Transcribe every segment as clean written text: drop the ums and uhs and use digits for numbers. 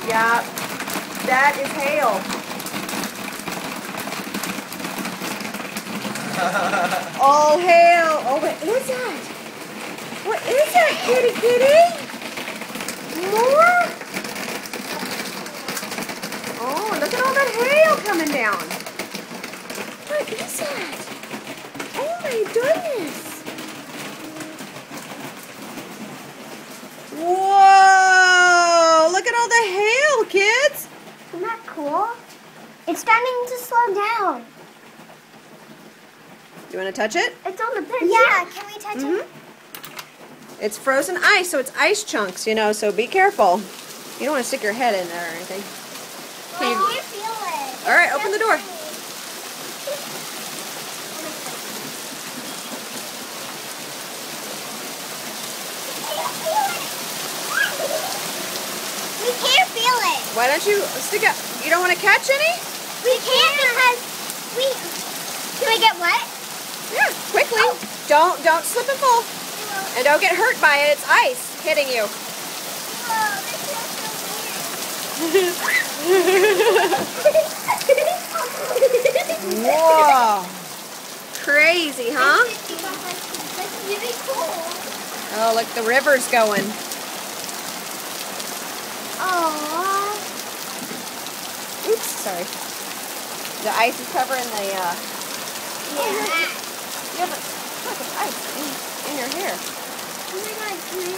Yeah, that is hail. All hail. Oh, what is that? What is that, kitty kitty? More? Oh, look at all that hail coming down. What is that? Oh my goodness. Whoa! Look at all the hail, kids. Isn't that cool? It's starting to slow down. You want to touch it? It's on the bench. Yeah, can we touch it? It's frozen ice, so it's ice chunks, you know, so be careful. You don't want to stick your head in there or anything. I can't feel it. All right, open the door. We can't feel it. Why don't you stick it? You don't want to catch any? We can't because we... Can we get wet? Yeah, quickly. Oh. Don't slip and fall. And don't get hurt by it. It's ice hitting you. Whoa, this feels so weird. Whoa. Crazy, huh? That's really cool. Oh, look, the river's going. Aww. Oops, sorry. The ice is covering the, Yeah. yeah, but look, it's ice in your hair. Oh my god,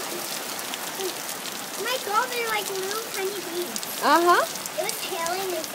my God, they're like little tiny beads. Uh-huh. It was hailing and